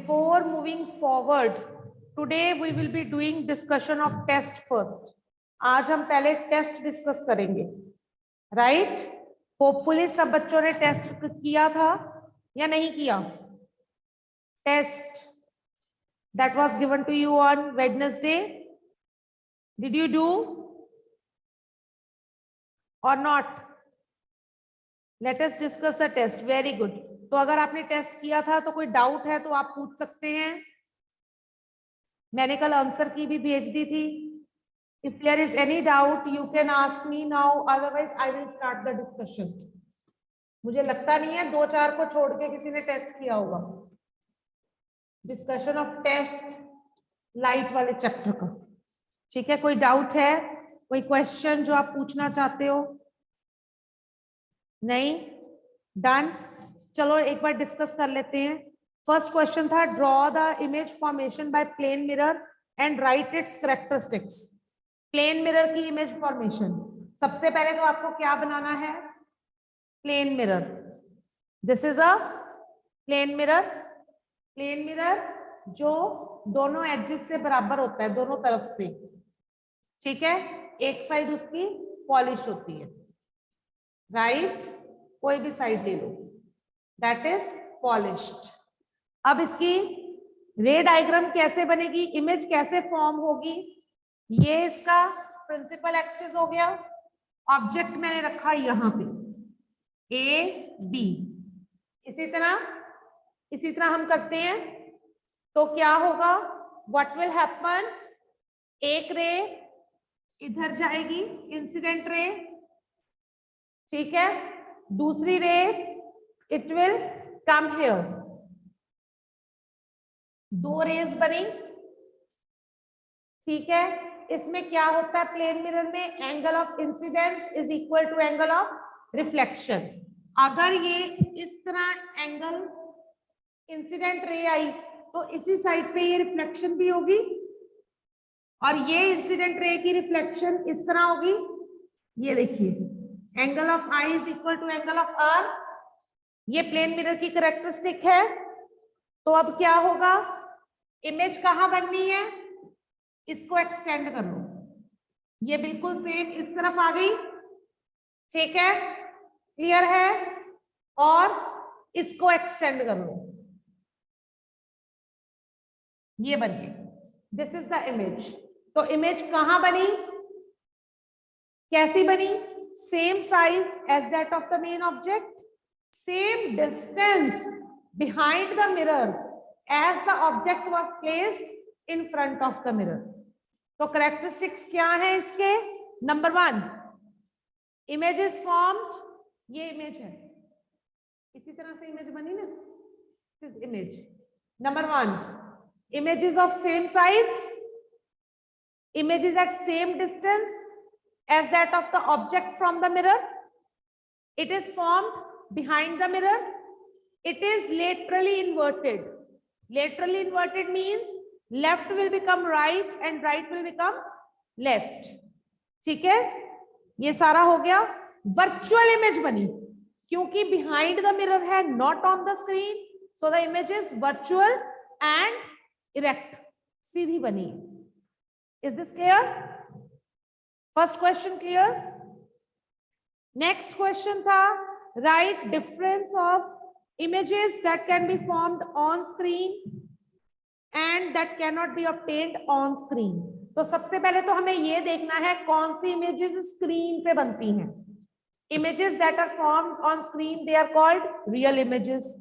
before moving forward, today we will be doing discussion of test first. आज हम पहले test discuss करेंगे, right? Hopefully सब बच्चों ने टेस्ट किया था या नहीं किया? Test that was given to you on Wednesday, did you do or not? Let us discuss the test. Very good. तो अगर आपने टेस्ट किया था तो कोई डाउट है तो आप पूछ सकते हैं। मैंने कल आंसर की भी भेज दी थी। If there is any doubt, you can ask me now. Otherwise, I will start the discussion. मुझे लगता नहीं है 2-4 को छोड़ के किसी ने टेस्ट किया होगा। डिस्कशन ऑफ टेस्ट लाइट वाले चैप्टर का, ठीक है? कोई डाउट है, कोई क्वेश्चन जो आप पूछना चाहते हो? नहीं? डन। चलो एक बार डिस्कस कर लेते हैं। फर्स्ट क्वेश्चन था draw the image formation by plane mirror and write its characteristics. Plane mirror की इमेज फॉर्मेशन, सबसे पहले तो आपको क्या बनाना है? Plane mirror. This is a plane mirror. Plane mirror जो दोनों एजेस से बराबर होता है, दोनों तरफ से, ठीक है? एक साइड उसकी पॉलिश होती है, राइट? कोई भी साइड ले लो, दैट इज पॉलिश्ड। अब इसकी रे डायग्राम कैसे बनेगी, इमेज कैसे फॉर्म होगी? ये इसका प्रिंसिपल एक्सिस हो गया, ऑब्जेक्ट मैंने रखा यहां पे ए बी। इसी तरह हम करते हैं तो क्या होगा? What will happen? एक रे इधर जाएगी, इंसिडेंट रे, ठीक है? दूसरी ray it will come here. 2 rays बनी, ठीक है? इसमें क्या होता है प्लेन मिरर में? Angle of incidence is equal to angle of reflection. अगर ये इस तरह एंगल इंसिडेंट रे आई तो इसी साइड पे ये रिफ्लेक्शन भी होगी, और ये इंसिडेंट रे की रिफ्लेक्शन इस तरह होगी। ये देखिए, angle of I is equal to angle of R. ये प्लेन मिरर की कैरेक्टरिस्टिक है। तो अब क्या होगा? इमेज कहाँ बननी है? इसको एक्सटेंड कर लो, ये बिल्कुल सेम इस तरफ आ गई, ठीक है? क्लियर है? और इसको एक्सटेंड कर लो, ये बन गई। This is the image. तो इमेज कहां बनी, कैसी बनी? Same size as that of the main object, same distance behind the mirror as the object was placed in front of the mirror. तो कैरेक्टरिस्टिक्स क्या है इसके? Number 1, image is formed. ये इमेज है, इसी तरह से इमेज बनी ना, image. Number 1, image is of same size, image is at same distance as that of the object from the mirror, it is formed behind the mirror, it is laterally inverted. Laterally inverted means left will become right and right will become left, ठीक है? ये सारा हो गया। Virtual image बनी क्योंकि behind the mirror है, not on the screen, so the image is virtual and erect, सीधी बनी। Is this clear? First question clear? Next question था write difference of images that can be formed on screen and that can not be obtained on screen. तो सबसे पहले तो हमें ये देखना है कौन सी इमेजेस स्क्रीन पे बनती हैं। Images that are formed on screen they are called real images.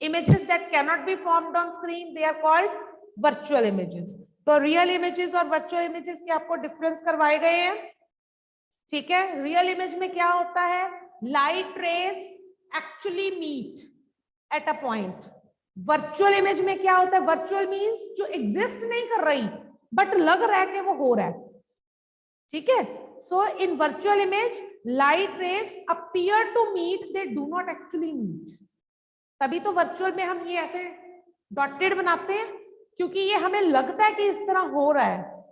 Images that can not be formed on screen they are called virtual images. तो रियल इमेजेस और वर्चुअल इमेजेस के आपको डिफरेंस करवाए गए हैं, ठीक है? रियल इमेज में क्या होता है? Light rays actually meet at a point. Virtual image में क्या होता है? वर्चुअल मींस जो एग्जिस्ट नहीं कर रही बट लग रहा है कि वो हो रहा है, ठीक है? So in virtual image light rays appear to meet, they do not actually meet. तभी तो वर्चुअल में हम ये ऐसे डॉटेड बनाते हैं क्योंकि ये हमें लगता है कि इस तरह हो रहा है,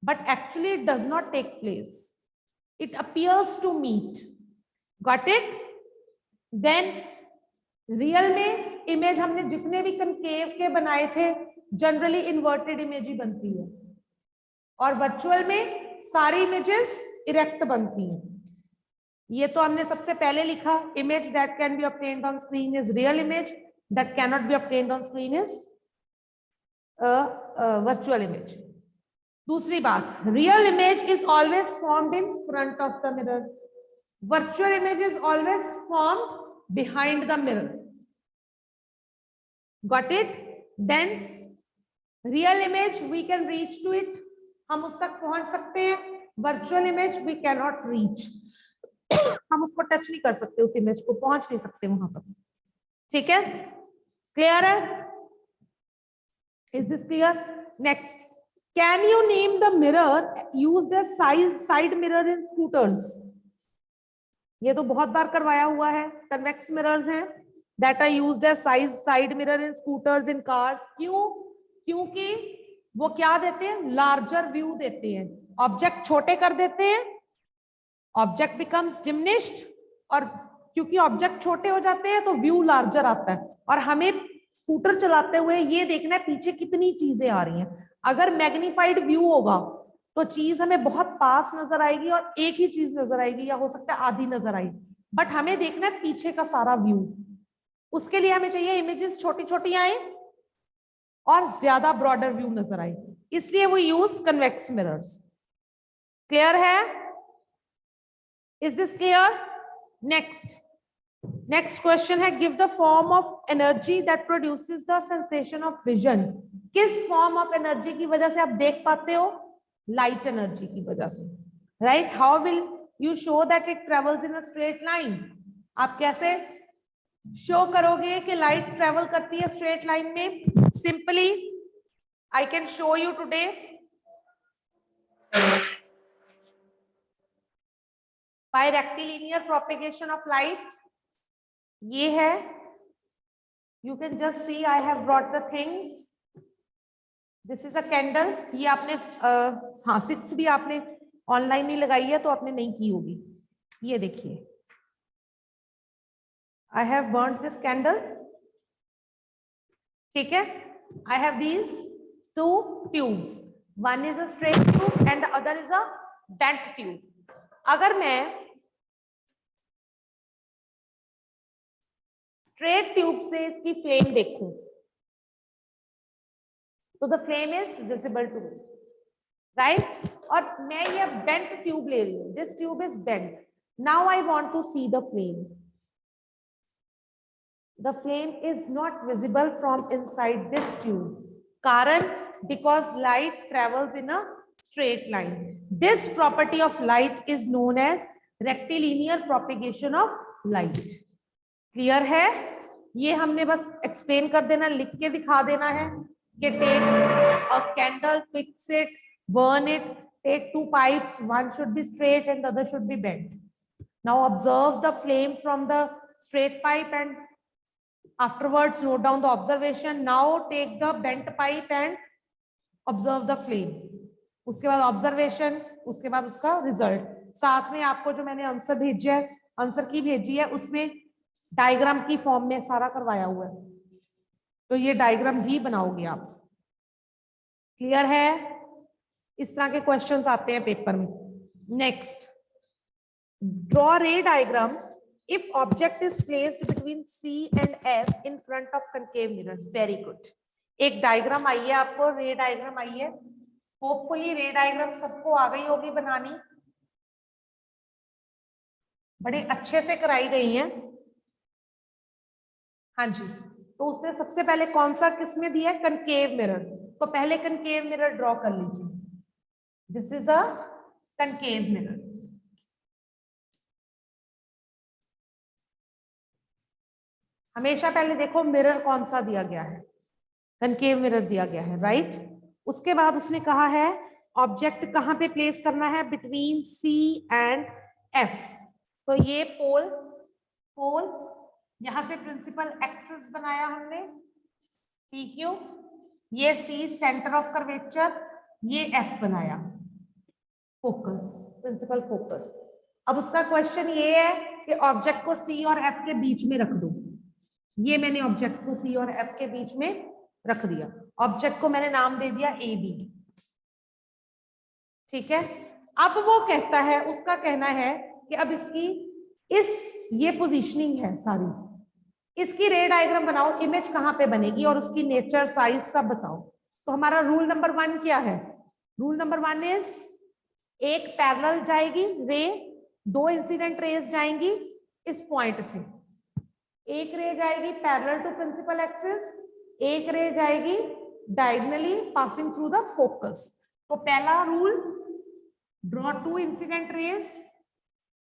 but actually it does not take place, it appears to meet. Got it? Then real में इमेज हमने जितने भी कनकेव के बनाए थे जनरली इन्वर्टेड इमेज ही बनती है, और वर्चुअल में सारी इमेजेस इरेक्ट बनती हैं। ये तो हमने सबसे पहले लिखा, image that can B obtained on screen is real image, that can not be obtained on screen is virtual image. दूसरी बात, real image is always formed in front of the mirror, virtual image is always formed behind the mirror. Got it? Then real image we can reach to it, हम उस तक पहुंच सकते हैं, virtual image we cannot reach, हम उसको touch नहीं कर सकते, उस इमेज को पहुंच नहीं सकते वहां पर। ठीक है, क्लियर है? Is this clear? Next, can you name the mirror used as side mirror in scooters? ये तो बहुत बार करवाया हुआ है, कन्वेक्स मिरर्स हैं that are used as side mirror in scooters, in cars. क्यों? क्योंकि वो क्या देते हैं, लार्जर व्यू देते हैं, ऑब्जेक्ट छोटे कर देते हैं, ऑब्जेक्ट बिकम्स डिमिनिश्ड, और क्योंकि ऑब्जेक्ट छोटे हो जाते हैं तो व्यू लार्जर आता है, और हमें स्कूटर चलाते हुए ये देखना है पीछे कितनी चीजें आ रही हैं। अगर मैग्नीफाइड व्यू होगा तो चीज हमें बहुत पास नजर आएगी और एक ही चीज नजर आएगी, या हो सकता है आधी नजर आएगी, बट हमें देखना है पीछे का सारा व्यू। उसके लिए हमें चाहिए इमेजेस छोटी छोटी आए और ज्यादा ब्रॉडर व्यू नजर आए, इसलिए वो यूज कन्वेक्स मिरर्स। क्लियर है? Is this clear? Next question है, give the form of energy that produces the sensation of vision. किस फॉर्म ऑफ एनर्जी की वजह से आप देख पाते हो? लाइट एनर्जी की वजह से, right? How will you show that it travels in a straight line? आप कैसे शो करोगे कि लाइट ट्रेवल करती है स्ट्रेट लाइन में? Simply I can show you today by rectilinear propagation of light. ये है, you can just see I have brought the things. This is a candle. ये आपने हाँ 6th भी आपने ऑनलाइन नहीं लगाई है तो आपने नहीं की होगी। ये देखिए, I have burned this candle, ठीक है। I have these 2 tubes, one is a straight tube and the other is a bent tube. अगर मैं स्ट्रेट ट्यूब से इसकी फ्लेम देखूं तो the flame is visible to me, right? और मैं ये बेंट ट्यूब ले रही हूं, this tube is bent. Now I want to see the flame. The flame is not visible from inside this tube, कारण because light travels in a straight line. This property of light is known as rectilinear propagation of light. Clear है? ये हमने बस explain कर देना, लिख के दिखा देना है कि take a candle, fix it, burn it, take 2 pipes, one should be straight and the other should be bent. Now observe the flame from the straight pipe and afterwards note down the observation. Now take the bent pipe and observe the flame. उसके बाद observation, उसके बाद उसका result. साथ में आपको जो मैंने आंसर भेजा है, आंसर की भेजी है, उसमें डायग्राम की फॉर्म में सारा करवाया हुआ है, तो ये डायग्राम भी बनाओगे आप। क्लियर है? इस तरह के क्वेश्चंस आते हैं पेपर में। नेक्स्ट, ड्रॉ रे diagram if object is placed between C and F in front of concave mirror. Very good. एक डायग्राम आई है आपको, रे डायग्राम आई है। होपफुली रे डायग्राम सबको आ गई होगी बनानी, बड़े अच्छे से कराई गई है। हाँ जी, तो उससे सबसे पहले कौन सा किसमें दिया है? Concave mirror. तो पहले कनकेव मिरर ड्रॉ कर लीजिए। This is a concave mirror. हमेशा पहले देखो मिरर कौन सा दिया गया है, कनकेव मिरर दिया गया है, राइट? उसके बाद उसने कहा है ऑब्जेक्ट कहाँ पे प्लेस करना है? Between C and F। तो ये पोल यहां से प्रिंसिपल एक्सिस बनाया हमने PQ, ये C सेंटर ऑफ कर्वेचर, ये F बनाया फोकस, प्रिंसिपल फोकस। अब उसका क्वेश्चन ये है कि ऑब्जेक्ट को C और F के बीच में रख दो। ये मैंने ऑब्जेक्ट को सी और एफ के बीच में रख दिया, ऑब्जेक्ट को मैंने नाम दे दिया ए बी। ठीक है, अब वो कहता है, उसका कहना है कि अब इसकी ये पोजीशनिंग है सारी, इसकी रे डायग्राम बनाओ, इमेज कहां पे बनेगी और उसकी नेचर साइज सब बताओ। तो हमारा रूल नंबर 1 क्या है? रूल नंबर 1 इज एक पैरेलल जाएगी रे, 2 इंसिडेंट रेज जाएंगी इस पॉइंट से, एक रे जाएगी पैरेलल टू प्रिंसिपल एक्सिस, एक रे जाएगी diagonally passing through the focus. तो पहला रूल, ड्रॉ 2 इंसिडेंट रेज,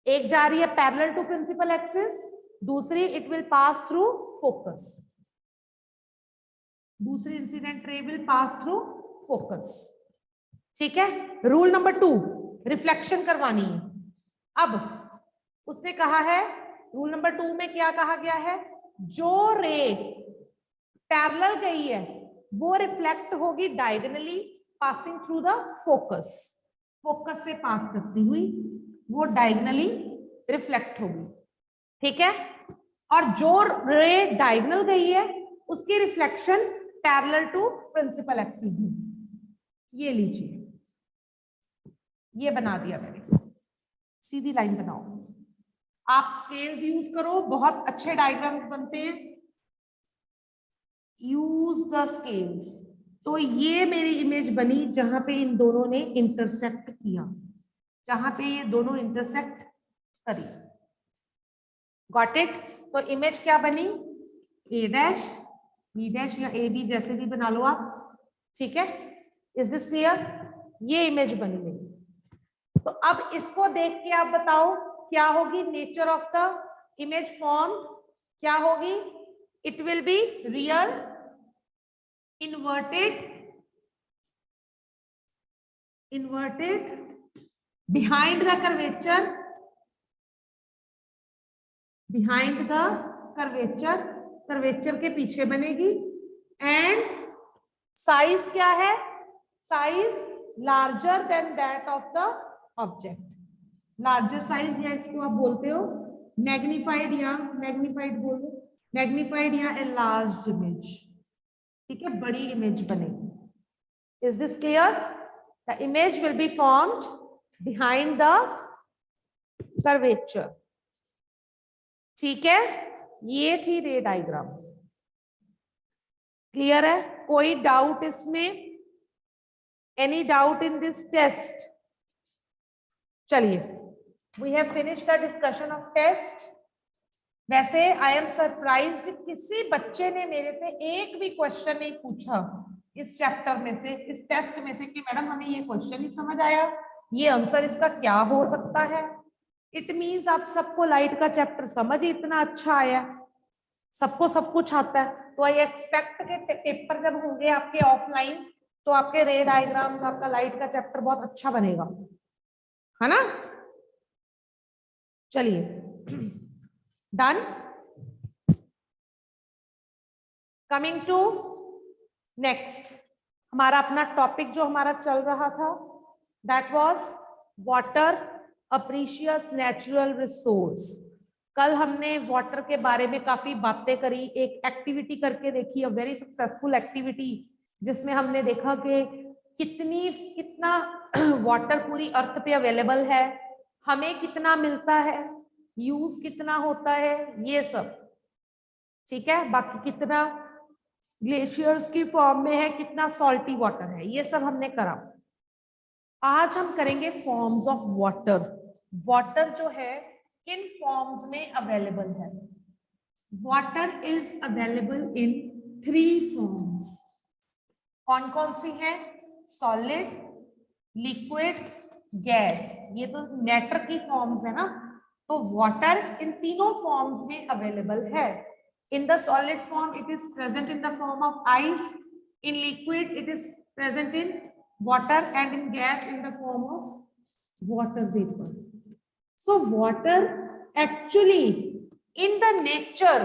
एक जा रही है पैरेलल टू प्रिंसिपल एक्सिस, दूसरी it will pass through focus, दूसरी incident ray will pass through focus. ठीक है, रूल नंबर 2, रिफ्लेक्शन करवानी है। अब उसने कहा है, रूल नंबर 2 में क्या कहा गया है, जो रे पैरेलल गई है वो रिफ्लेक्ट होगी diagonally passing through the focus, focus से पास करती हुई वो डायगोनली रिफ्लेक्ट होगी। ठीक है, और जो रे डायगोनल गई है उसकी reflection parallel to principal axis में। ये लीजिए, ये बना दिया मैंने, सीधी लाइन बनाओ। आप स्केल्स यूज करो, बहुत अच्छे डायग्राम्स बनते हैं, यूज द स्केल्स। तो ये मेरी इमेज बनी जहां पे इन दोनों ने इंटरसेक्ट किया, जहां पे ये दोनों इंटरसेक्ट करी। Got it? तो इमेज क्या बनी, ए डैश बी डैश या ए बी जैसे भी बना लो आप। ठीक है, इज दिस क्लियर? ये इमेज बनी मेरी। तो अब इसको देख के आप बताओ क्या होगी nature of the image form, क्या होगी? It will be real, inverted behind the curvature, curvature के पीछे बनेगी, एंड साइज क्या है, size larger than that of the object, larger size, या इसको आप बोलते हो मैग्निफाइड, या मैग्निफाइड बोलो, मैग्निफाइड या एनलार्ज्ड इमेज। ठीक है, बड़ी इमेज बनेगी। Is this clear? The image will be formed behind the curvature. ठीक है, ये थी रे डायग्राम। क्लियर है? कोई डाउट इसमें? Any doubt in this test? चलिए, we have finished the discussion of test. वैसे आई एम सरप्राइज्ड, किसी बच्चे ने मेरे से एक भी क्वेश्चन नहीं पूछा इस चैप्टर में से, इस टेस्ट में से, कि मैडम हमें ये क्वेश्चन नहीं समझ आया, ये आंसर इसका क्या हो सकता है। इट मीन्स आप सबको लाइट का चैप्टर समझ ही इतना अच्छा आया, सबको सब कुछ आता है। तो आई एक्सपेक्ट के पेपर जब होंगे आपके ऑफलाइन, तो आपके रे डायग्राम्स, आपका लाइट का चैप्टर बहुत अच्छा बनेगा, है ना? चलिए, डन। कमिंग टू नेक्स्ट, हमारा अपना टॉपिक जो हमारा चल रहा था, that was water, a precious natural resource. कल हमने वाटर के बारे में काफी बातें करी, एक एक्टिविटी करके देखी, अ वेरी सक्सेसफुल एक्टिविटी, जिसमें हमने देखा कि कितना वाटर पूरी अर्थ पे अवेलेबल है, हमें कितना मिलता है, यूज कितना होता है, ये सब। ठीक है, बाकी कितना ग्लेशियर्स की फॉर्म में है, कितना सॉल्टी वाटर है, ये सब हमने करा। आज हम करेंगे फॉर्म्स ऑफ वाटर। वाटर जो है किन फॉर्म्स में अवेलेबल है? Water is available in 3 forms. कौन कौन सी है? Solid, liquid, gas. ये तो मैटर की फॉर्म्स है ना, तो वाटर इन तीनों फॉर्म्स में अवेलेबल है। In the solid form, it is present in the form of ice. In liquid, it is present in water, and in gas, in the form of water vapor. So, water actually, in the nature,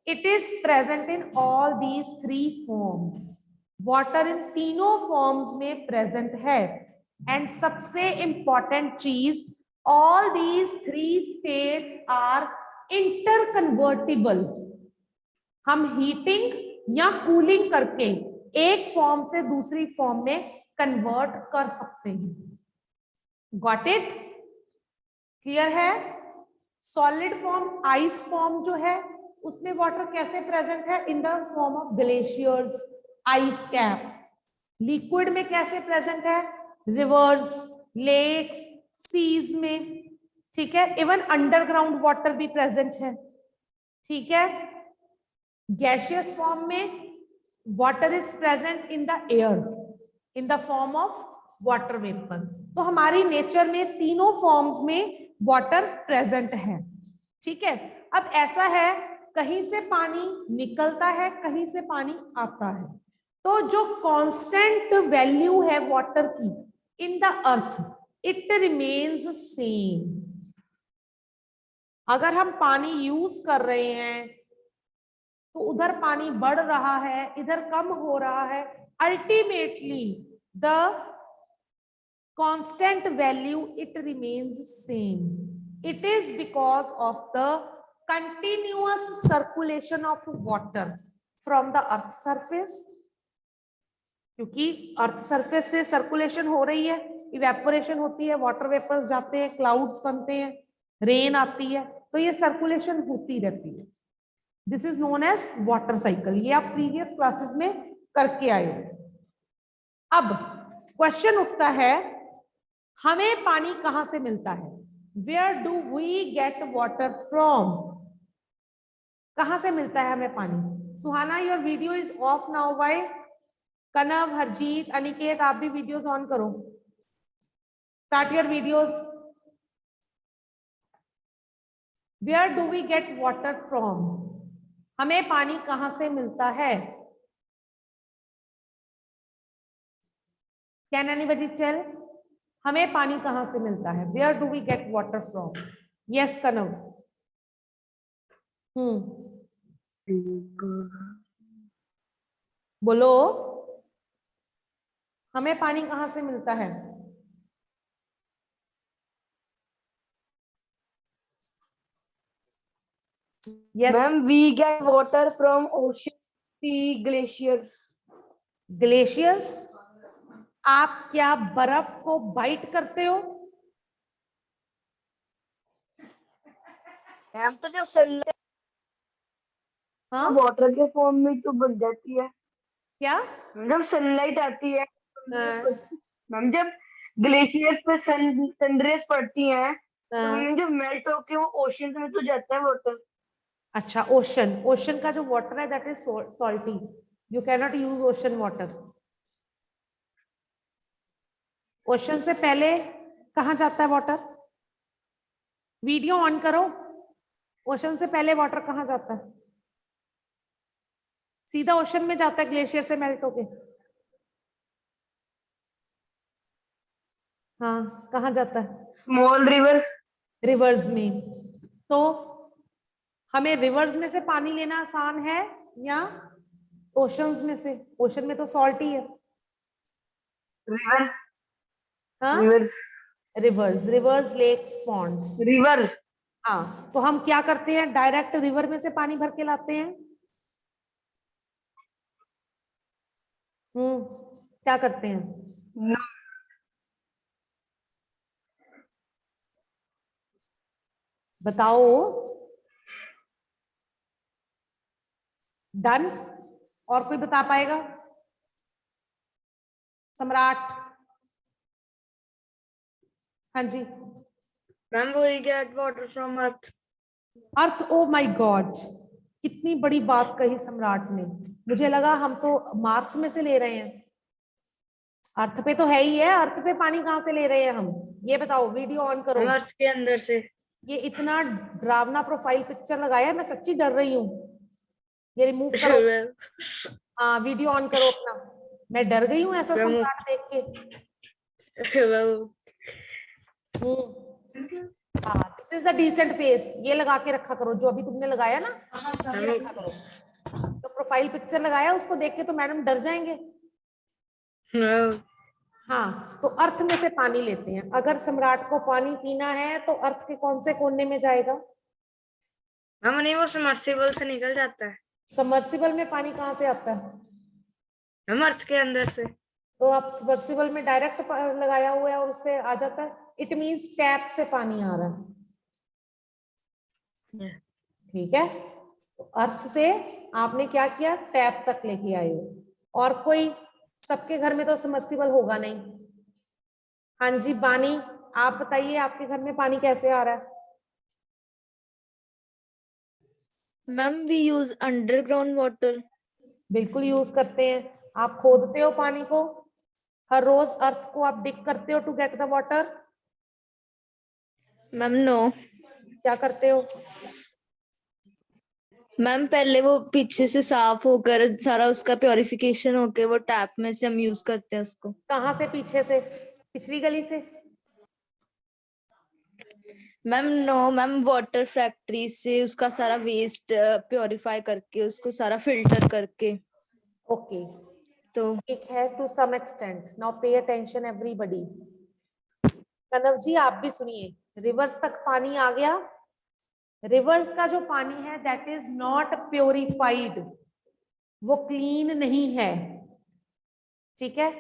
it is present in all these 3 forms. Water in तीनों forms में present है, and सबसे important चीज, all these 3 states are interconvertible. हम heating या cooling करके एक form से दूसरी फॉर्म में कन्वर्ट कर सकते हैं। Got it? क्लियर है? सॉलिड फॉर्म, आइस फॉर्म जो है उसमें वाटर कैसे प्रेजेंट है? In the form of glaciers, ice caps. Liquid में कैसे प्रेजेंट है? रिवर्स, लेक्स, सीज में। ठीक है, इवन अंडरग्राउंड वाटर भी प्रेजेंट है। ठीक है, गैसियस फॉर्म में water is present in the air in the form of water vapour. तो हमारी नेचर में तीनों फॉर्म्स में वाटर प्रेजेंट है। ठीक है, अब ऐसा है कहीं से पानी निकलता है, कहीं से पानी आता है, तो जो कांस्टेंट वैल्यू है वाटर की in the earth, it remains same. अगर हम पानी यूज कर रहे हैं तो उधर पानी बढ़ रहा है, इधर कम हो रहा है, ultimately the constant value it remains same. It is because of the continuous circulation of water from the earth surface. क्योंकि अर्थ सरफेस से सर्कुलेशन हो रही है, इवेपोरेशन होती है, वाटर वेपर्स जाते हैं, क्लाउड्स बनते हैं, रेन आती है, तो ये सर्कुलेशन होती रहती है। This is known as water cycle. ये आप प्रीवियस क्लासेस में करके आए हो। अब क्वेश्चन उठता है, हमें पानी कहां से मिलता है? Where do we get water from? कहां से मिलता है हमें पानी? Suhana, your video is off now. Bye Kanav, Harjeet, Aniket, आप भी वीडियोस ऑन करो। Start your videos. Where do we get water from? हमें पानी कहां से मिलता है? Can anybody tell? हमें पानी कहां से मिलता है? Where do we get water from? Yes Kanav. बोलो, हमें पानी कहां से मिलता है? Yes ma'am, we get water from ocean, sea, glaciers. Glaciers. आप क्या बर्फ को बाइट करते हो? मैम, तो जब सनलाइट हाँ, वाटर के फॉर्म में तो बन जाती है। क्या? जब सनलाइट आती है, हाँ, मैम जब ग्लेशियर्स पे सनरेज पड़ती हैं तो हाँ। मैम जब मेल्ट होके वो ओशन में तो जाता है वाटर। अच्छा, ओशन, ओशन का जो वाटर है that is salty. You can not use ocean water. Ocean से पहले कहाँ जाता है वाटर? वीडियो ऑन करो। ओशन से पहले वाटर कहाँ जाता है? सीधा ओशन में जाता है ग्लेशियर से मेल्ट होके। हाँ, कहाँ जाता है? Small reverse. रिवर्स में। तो हमें रिवर्स में से पानी लेना आसान है या ओशंस में से? ओशन में तो सॉल्ट ही है। रिवर्स। हाँ, rivers. Rivers, rivers, lakes, ponds. Rivers. हाँ, तो हम क्या करते हैं? डायरेक्ट रिवर में से पानी भर के लाते हैं। क्या करते हैं? नो। बताओ। डन? और कोई बता पाएगा? सम्राट। हाँ जी। Ma'am, we get water from earth. Earth? Oh my God, कितनी बड़ी बात कही सम्राट ने। मुझे लगा हम तो मार्स में से ले रहे हैं। अर्थ पे तो है ही है। अर्थ पे पानी कहाँ से ले रहे हैं हम? ये बताओ, वीडियो ऑन करो। हम अर्थ के अंदर से। ये इतना डरावना प्रोफाइल पिक्चर लगाया है, मैं सच्ची डर रही हूँ। ये रिमूव करो। हाँ, वीडियो ऑन करो अपना। मैं डर गई हूँ ऐसा सम्राट देख के। हाँ, this is the decent face. ये लगा के रखा करो जो अभी तुमने लगाया ना, ये रखा करो। तो प्रोफाइल पिक्चर लगाया, उसको देख के तो मैडम डर जाएंगे। हाँ, तो अर्थ में से पानी लेते हैं। अगर सम्राट को पानी पीना है तो अर्थ के कौन से कोने में जाएगा? हम नहीं, वो सबमर्सिबल से निकल जाता है। सबमर्सिबल में पानी कहाँ से आता है? मैम अर्थ के अंदर से। तो आप सबमर्सिबल में डायरेक्ट लगाया हुआ है और उससे आ जाता है, इट मींस टैप से पानी आ रहा है। ठीक है, तो अर्थ से आपने क्या किया, टैप तक लेके आए हो। और कोई, सबके घर में तो सबमर्सिबल होगा नहीं। हाँ जी बानी, आप बताइए आपके घर में पानी कैसे आ रहा है? Ma'am we use underground water. बिल्कुल यूज करते हैं। आप खोदते हो पानी को, हर रोज अर्थ को आप डिग करते हो to get the water. Ma'am no. क्या करते हो? मैम पहले वो पीछे से साफ होकर सारा उसका प्योरिफिकेशन होकर वो टैप में से हम यूज करते हैं उसको। कहाँ से? पीछे से, पिछली गली से? Ma'am no ma'am, water factory से उसका सारा वेस्ट प्योरीफाई करके उसको सारा फिल्टर करके। ओके, तो ठीक है, to some extent. Now pay attention everybody. Kanav ji आप भी सुनिए, रिवर्स तक पानी आ गया। रिवर्स का जो पानी है दैट इज नॉट प्योरिफाइड, वो क्लीन नहीं है। ठीक है,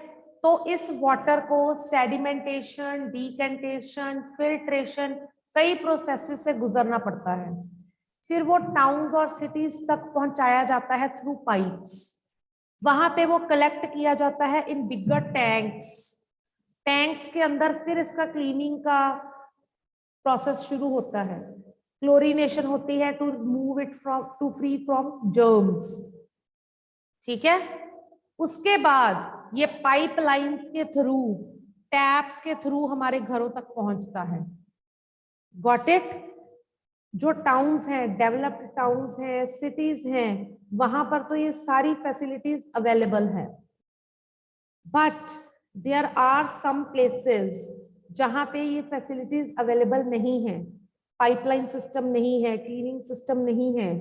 तो इस वाटर को सेडिमेंटेशन, डीकेंटेशन, फिल्ट्रेशन, कई प्रोसेसेस से गुजरना पड़ता है। फिर वो टाउन्स और सिटीज तक पहुंचाया जाता है थ्रू पाइप्स। वहां पे वो कलेक्ट किया जाता है इन बिगर टैंक्स। टैंक्स के अंदर फिर इसका क्लीनिंग का प्रोसेस शुरू होता है। क्लोरीनेशन होती है to move it from, to free from germs. ठीक है, उसके बाद ये पाइपलाइंस के थ्रू, टैप्स के थ्रू हमारे घरों तक पहुंचता है। Got it? जो टाउन्स हैं, डेवलप्ड टाउन्स हैं, सिटीज हैं, वहां पर तो ये सारी फैसिलिटीज अवेलेबल है। But there are some places जहां पे ये फैसिलिटीज अवेलेबल नहीं है, पाइपलाइन सिस्टम नहीं है, क्लीनिंग सिस्टम नहीं है।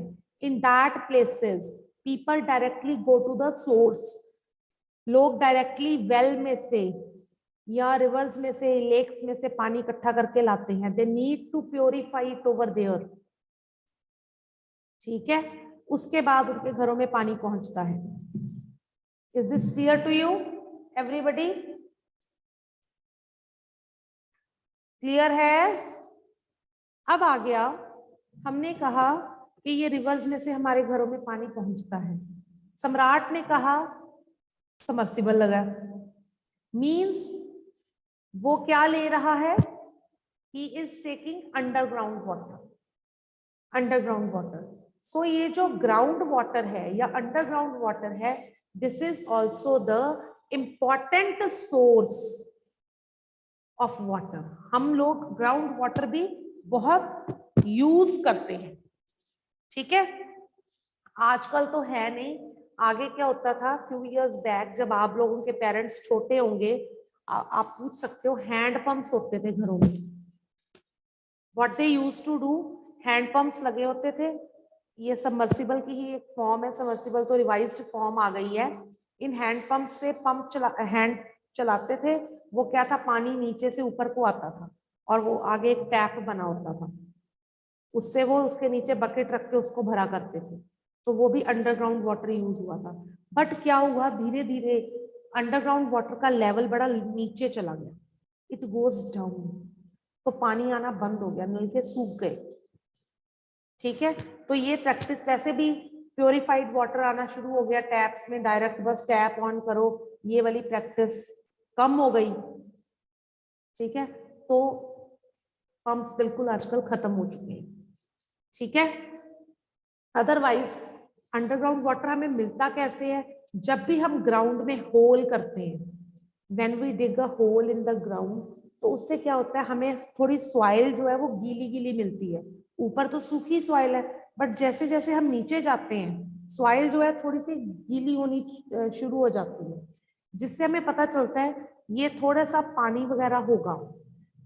In that places people directly go to the source. लोग डायरेक्टली वेल में से या रिवर्स में से, लेक्स में से पानी इकट्ठा करके लाते हैं। They need to purify it over there. ठीक है, उसके बाद उनके घरों में पानी पहुंचता है। Is this clear to you everybody? Clear है? अब आ गया, हमने कहा कि ये रिवर्स में से हमारे घरों में पानी पहुंचता है। सम्राट ने कहा सबमर्सिबल लगा, मींस वो क्या ले रहा है? He is taking underground water. Underground water, so ये जो ग्राउंड वाटर है या अंडरग्राउंड वाटर है, this is also the important source of water. हम लोग ग्राउंड वाटर भी बहुत यूज करते हैं। ठीक है, आजकल तो है नहीं, आगे क्या होता था फ्यू इयर्स बैक, जब आप लोगों के पेरेंट्स छोटे होंगे, आप पूछ सकते हो, हैंड पंप्स होते थे घरों में। What they used to do, hand pumps लगे होते थे। ये सबमर्सिबल की ही एक फॉर्म है, सबमर्सिबल तो रिवाइज्ड फॉर्म आ गई है। इन हैंड पंप से हैंड चलाते थे। वो क्या था, पानी नीचे से ऊपर को आता था और वो आगे एक टैप बना होता था, उससे वो उसके नीचे बकेट रख के उसको भरा करते थे। तो वो भी अंडरग्राउंड वाटर यूज हुआ था। बट क्या हुआ, धीरे धीरे अंडरग्राउंड वाटर का लेवल बड़ा नीचे चला गया, इट गोज डाउन, तो पानी आना बंद हो गया, नलके सूख गए। ठीक है, तो ये प्रैक्टिस, वैसे भी प्योरीफाइड वाटर आना शुरू हो गया टैप्स में, डायरेक्ट बस टैप ऑन करो, ये वाली प्रैक्टिस कम हो गई। ठीक है, तो पंप्स बिल्कुल आजकल खत्म हो चुके हैं। ठीक है, अदरवाइज अंडरग्राउंड वाटर हमें मिलता कैसे है? जब भी हम ग्राउंड में होल करते हैं, when we dig a hole in the ground, तो उससे क्या होता है, हमें थोड़ी सॉइल जो है वो गीली गीली मिलती है। ऊपर तो सूखी सॉइल है, बट जैसे जैसे हम नीचे जाते हैं, सॉइल जो है थोड़ी सी गीली होनी शुरू हो जाती है, जिससे हमें पता चलता है ये थोड़ा सा पानी वगैरह होगा।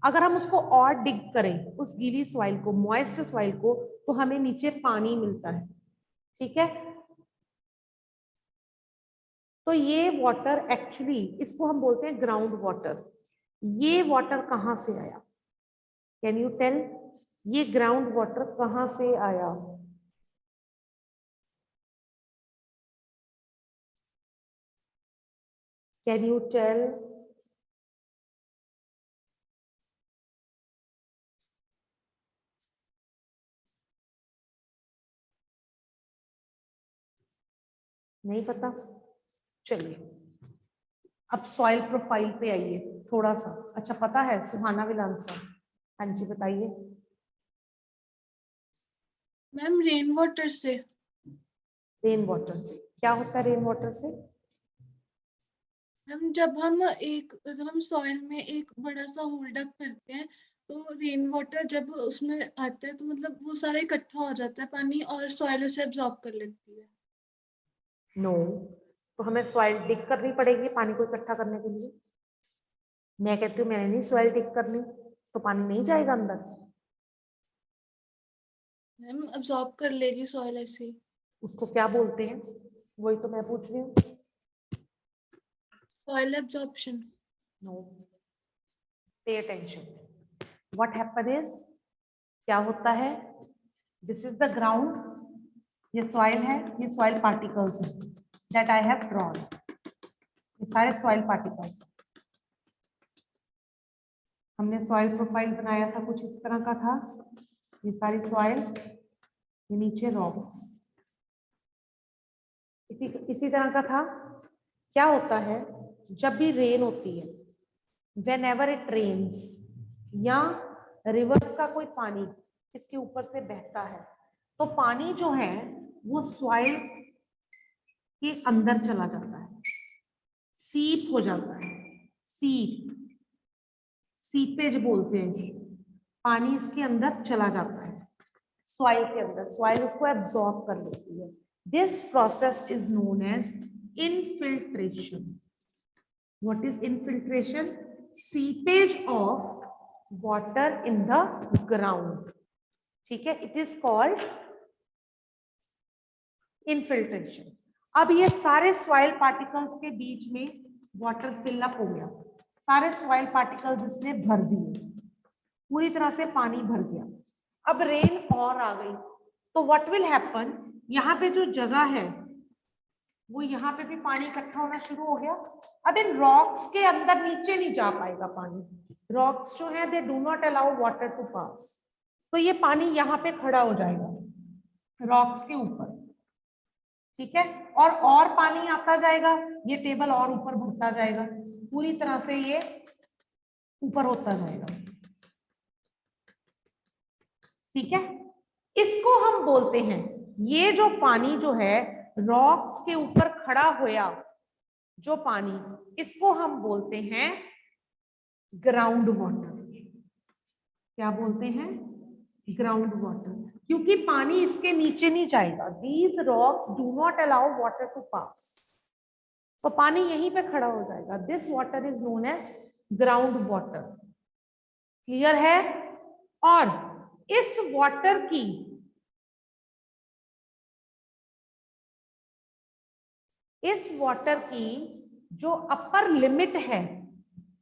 अगर हम उसको और डिग करें, उस गीली सॉइल को, मॉइस्ट सॉइल को, तो हमें नीचे पानी मिलता है। ठीक है, तो ये वाटर एक्चुअली, इसको हम बोलते हैं ग्राउंड वाटर। ये वाटर कहां से आया? कैन यू टेल, ये ग्राउंड वाटर कहां से आया? Can you tell? नहीं पता? चलिए अब सॉइल प्रोफाइल पे आइए थोड़ा सा। अच्छा पता है, सुहाना विल आंसर। हाँ जी बताइए। मैम रेन वाटर से। रेन वाटर से क्या होता है? रेन वाटर से मैम जब हम सॉइल में एक बड़ा सा होल्ड अप करते हैं तो रेन वाटर जब उसमें आता है तो मतलब वो सारा इकट्ठा हो जाता है पानी और सॉइल उसे एब्जॉर्ब कर लेती है। नो, तो हमें सॉइल डिग करनी पड़ेगी पानी को इकट्ठा करने के लिए। मैं कहती हूँ मैंने नहीं सॉइल डिग करनी, तो पानी नहीं जाएगा अंदर। मैम एब्जॉर्ब कर लेगी सॉइल ऐसे ही। उसको क्या बोलते हैं? वही तो मैं पूछ रही हूँ। Soil absorption. No, pay attention. What happen is, क्या होता है? दिस इज द ग्राउंड, ये सॉइल है, ये सॉइल पार्टिकल्स है दैट आई हैव ड्रॉन। ये सारे सॉइल पार्टिकल्स। हमने सॉइल प्रोफाइल बनाया था, कुछ इस तरह का था। ये सारी सॉइल, ये नीचे रॉक्स, इसी तरह का था। क्या होता है जब भी रेन होती है, व्हेनेवर इट रेन्स, या रिवर्स का कोई पानी इसके ऊपर से बहता है, तो पानी जो है वो सॉइल के अंदर चला जाता है, सीप हो जाता है। सीप, सीपेज बोलते हैं इसे। पानी इसके अंदर चला जाता है सॉइल के अंदर, सॉइल उसको एब्जॉर्ब कर लेती है। This process is known as infiltration. What is infiltration? Seepage of water in the ground. ठीक है, इट इज कॉल्ड इनफिल्ट्रेशन। अब ये सारे सॉइल पार्टिकल्स के बीच में वाटर फिलअप हो गया, सारे सॉइल पार्टिकल्स इसने भर दिए, पूरी तरह से पानी भर गया। अब रेन और आ गई, तो व्हाट विल हैपन, यहाँ पे जो जगह है वो यहाँ पे भी पानी इकट्ठा होना शुरू हो गया। अब इन रॉक्स के अंदर नीचे नहीं जा पाएगा पानी। रॉक्स जो है they do not allow water to pass, तो ये पानी यहाँ पे खड़ा हो जाएगा रॉक्स के ऊपर। ठीक है, और पानी आता जाएगा, ये टेबल और ऊपर बढ़ता जाएगा, पूरी तरह से ये ऊपर होता जाएगा। ठीक है, इसको हम बोलते हैं, ये जो पानी जो है रॉक्स के ऊपर खड़ा होया जो पानी, इसको हम बोलते हैं ग्राउंड वाटर। क्या बोलते हैं? ग्राउंड वाटर, क्योंकि पानी इसके नीचे नहीं जाएगा। These rocks do not allow water to pass, तो पानी यहीं पे खड़ा हो जाएगा। This water is known as ground water. Clear है? और इस वाटर की जो अपर लिमिट है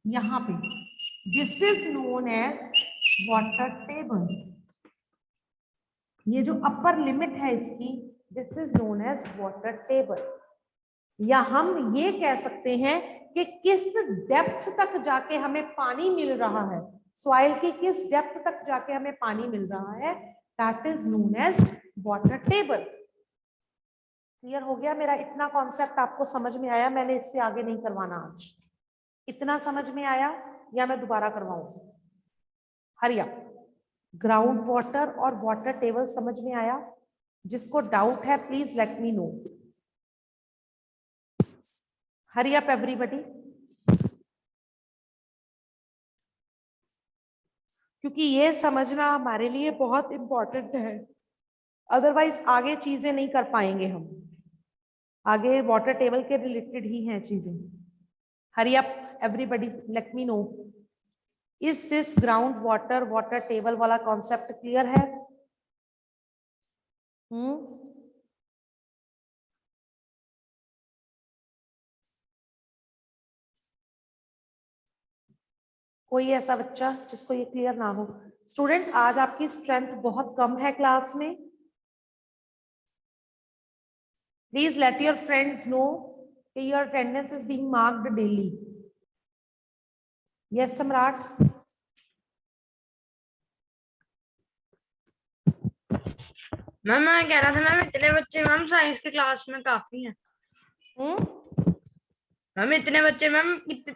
यहां पे, this is known as water table. ये जो अपर लिमिट है इसकी, this is known as water table. या हम ये कह सकते हैं कि किस डेप्थ तक जाके हमें पानी मिल रहा है, सॉइल की किस डेप्थ तक जाके हमें पानी मिल रहा है, that is known as water table. Clear हो गया? मेरा इतना कॉन्सेप्ट आपको समझ में आया? मैंने इससे आगे नहीं करवाना आज। इतना समझ में आया या मैं दोबारा करवाऊं? हरिया, ग्राउंड वाटर और वाटर टेबल समझ में आया? जिसको डाउट है please let me know. Hurry up everybody, क्योंकि ये समझना हमारे लिए बहुत इंपॉर्टेंट है, अदरवाइज आगे चीजें नहीं कर पाएंगे हम। आगे वाटर टेबल के रिलेटेड ही हैं चीजें। Hurry up everybody, let me know, is this ground water water table वाला कॉन्सेप्ट क्लियर है? कोई ऐसा बच्चा जिसको ये क्लियर ना हो? स्टूडेंट्स, आज आपकी स्ट्रेंथ बहुत कम है क्लास में। Please let your friends know कि your attendance is being marked daily. Yes, Samrat. Ma'am मैं कह रहा था मैम इतने बच्चे मैम साइंस की क्लास में काफी हैं। Hmm? मैम इतने बच्चे मैम कितने